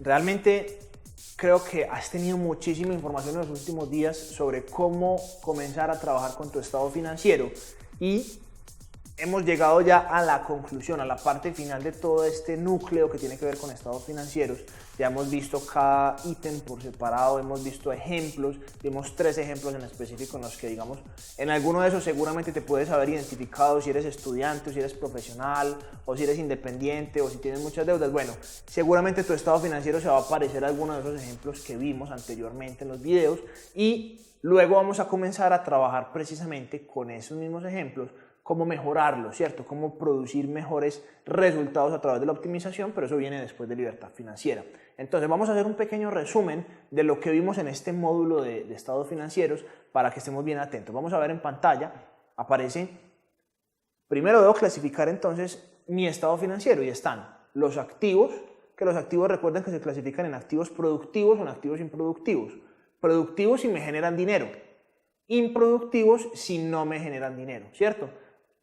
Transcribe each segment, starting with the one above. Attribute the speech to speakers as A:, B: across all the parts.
A: Realmente creo que has tenido muchísima información en los últimos días sobre cómo comenzar a trabajar con tu estado financiero y hemos llegado ya a la conclusión, a la parte final de todo este núcleo que tiene que ver con estados financieros. Ya hemos visto cada ítem por separado, hemos visto ejemplos, vimos 3 ejemplos en específico en los que, digamos, en alguno de esos seguramente te puedes haber identificado si eres estudiante, o si eres profesional, o si eres independiente, o si tienes muchas deudas. Bueno, seguramente tu estado financiero se va a parecer a alguno de esos ejemplos que vimos anteriormente en los videos y luego vamos a comenzar a trabajar precisamente con esos mismos ejemplos, cómo mejorarlo, ¿cierto? Cómo producir mejores resultados a través de la optimización, pero eso viene después de libertad financiera. Entonces vamos a hacer un pequeño resumen de lo que vimos en este módulo de estados financieros para que estemos bien atentos. Vamos a ver en pantalla, aparece, primero debo clasificar entonces mi estado financiero y están los activos, que los activos recuerden que se clasifican en activos productivos o en activos improductivos. Productivos si me generan dinero, improductivos si no me generan dinero, ¿cierto?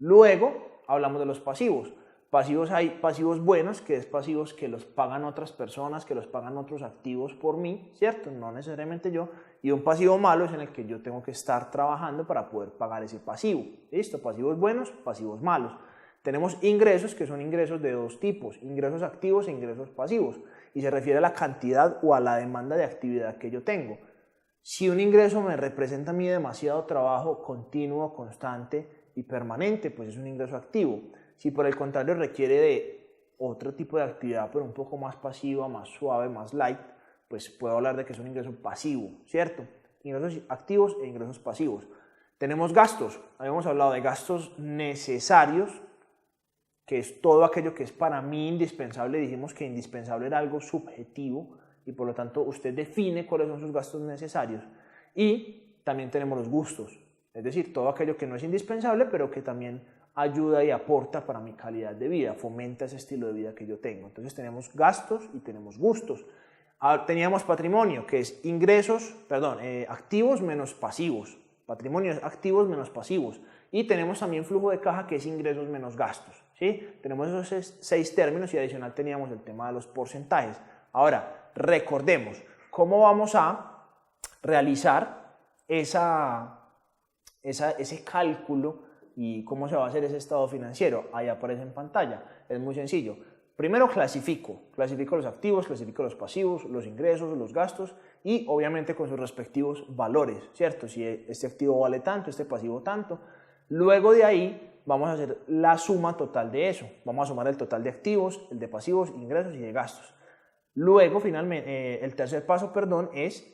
A: Luego hablamos de los pasivos. Pasivos hay pasivos buenos, que es pasivos que los pagan otras personas, que los pagan otros activos por mí, ¿cierto? No necesariamente yo. Y un pasivo malo es en el que yo tengo que estar trabajando para poder pagar ese pasivo. ¿Listo? Pasivos buenos, pasivos malos. Tenemos ingresos, que son ingresos de 2 tipos, ingresos activos e ingresos pasivos. Y se refiere a la cantidad o a la demanda de actividad que yo tengo. Si un ingreso me representa a mí demasiado trabajo continuo, constante y permanente, pues es un ingreso activo. Si por el contrario requiere de otro tipo de actividad, pero un poco más pasiva, más suave, más light, pues puedo hablar de que es un ingreso pasivo, ¿cierto? Ingresos activos e ingresos pasivos. Tenemos gastos. Habíamos hablado de gastos necesarios, que es todo aquello que es para mí indispensable. Dijimos que indispensable era algo subjetivo y por lo tanto usted define cuáles son sus gastos necesarios. Y también tenemos los gustos, es decir, todo aquello que no es indispensable, pero que también ayuda y aporta para mi calidad de vida, fomenta ese estilo de vida que yo tengo. Entonces tenemos gastos y tenemos gustos. Teníamos patrimonio, que es activos menos pasivos. Patrimonio es activos menos pasivos. Y tenemos también flujo de caja, que es ingresos menos gastos, ¿sí? Tenemos esos 6 términos y adicional teníamos el tema de los porcentajes. Ahora, recordemos cómo vamos a realizar ese cálculo y cómo se va a hacer ese estado financiero. Ahí aparece en pantalla. Es muy sencillo. Primero clasifico los activos, clasifico los pasivos, los ingresos, los gastos y obviamente con sus respectivos valores, ¿cierto? Si este activo vale tanto, este pasivo tanto. Luego de ahí vamos a hacer la suma total de eso. Vamos a sumar el total de activos, el de pasivos, ingresos y de gastos. Luego, finalmente, el tercer paso, es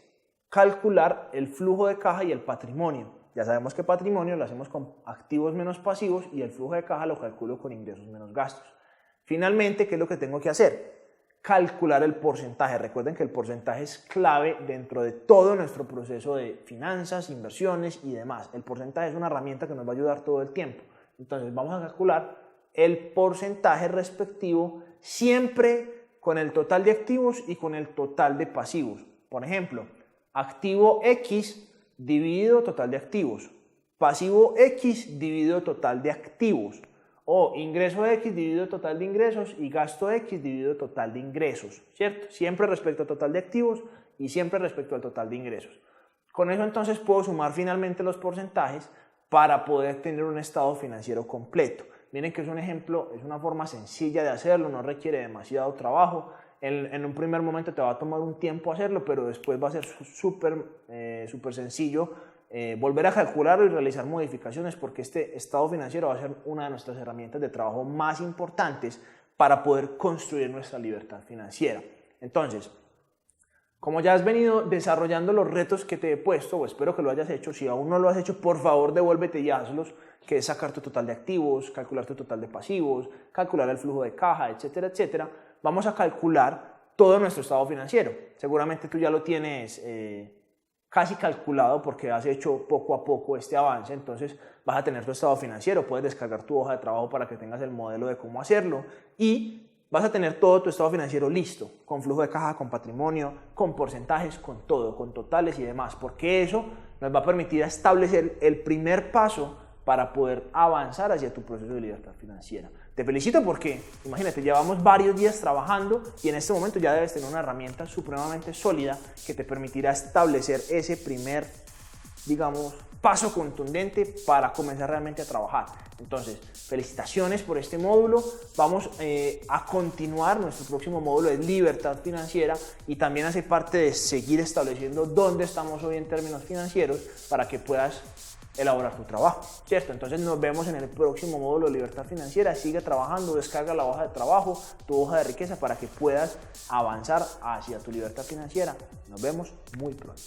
A: calcular el flujo de caja y el patrimonio. Ya sabemos que patrimonio lo hacemos con activos menos pasivos y el flujo de caja lo calculo con ingresos menos gastos. Finalmente, ¿qué es lo que tengo que hacer? Calcular el porcentaje. Recuerden que el porcentaje es clave dentro de todo nuestro proceso de finanzas, inversiones y demás. El porcentaje es una herramienta que nos va a ayudar todo el tiempo. Entonces vamos a calcular el porcentaje respectivo siempre con el total de activos y con el total de pasivos. Por ejemplo, activo X dividido total de activos, pasivo X dividido total de activos, o ingreso X dividido total de ingresos y gasto X dividido total de ingresos, ¿cierto? Siempre respecto al total de activos y siempre respecto al total de ingresos. Con eso entonces puedo sumar finalmente los porcentajes para poder tener un estado financiero completo. Miren que es un ejemplo, es una forma sencilla de hacerlo, no requiere demasiado trabajo. En un primer momento te va a tomar un tiempo hacerlo, pero después va a ser súper sencillo volver a calcularlo y realizar modificaciones, porque este estado financiero va a ser una de nuestras herramientas de trabajo más importantes para poder construir nuestra libertad financiera. Entonces, como ya has venido desarrollando los retos que te he puesto, o espero que lo hayas hecho, si aún no lo has hecho, por favor devuélvete y hazlos, que es sacar tu total de activos, calcular tu total de pasivos, calcular el flujo de caja, etcétera, etcétera. Vamos a calcular todo nuestro estado financiero. Seguramente tú ya lo tienes casi calculado porque has hecho poco a poco este avance, entonces vas a tener tu estado financiero, puedes descargar tu hoja de trabajo para que tengas el modelo de cómo hacerlo y vas a tener todo tu estado financiero listo, con flujo de caja, con patrimonio, con porcentajes, con todo, con totales y demás, porque eso nos va a permitir establecer el primer paso para poder avanzar hacia tu proceso de libertad financiera. Te felicito porque, imagínate, llevamos varios días trabajando y en este momento ya debes tener una herramienta supremamente sólida que te permitirá establecer ese primer, digamos, paso contundente para comenzar realmente a trabajar. Entonces, felicitaciones por este módulo. Vamos a continuar. Nuestro próximo módulo es libertad financiera y también hace parte de seguir estableciendo dónde estamos hoy en términos financieros para que puedas elaborar tu trabajo, ¿cierto? Entonces nos vemos en el próximo módulo de libertad financiera. Sigue trabajando, descarga la hoja de trabajo, tu hoja de riqueza para que puedas avanzar hacia tu libertad financiera. Nos vemos muy pronto.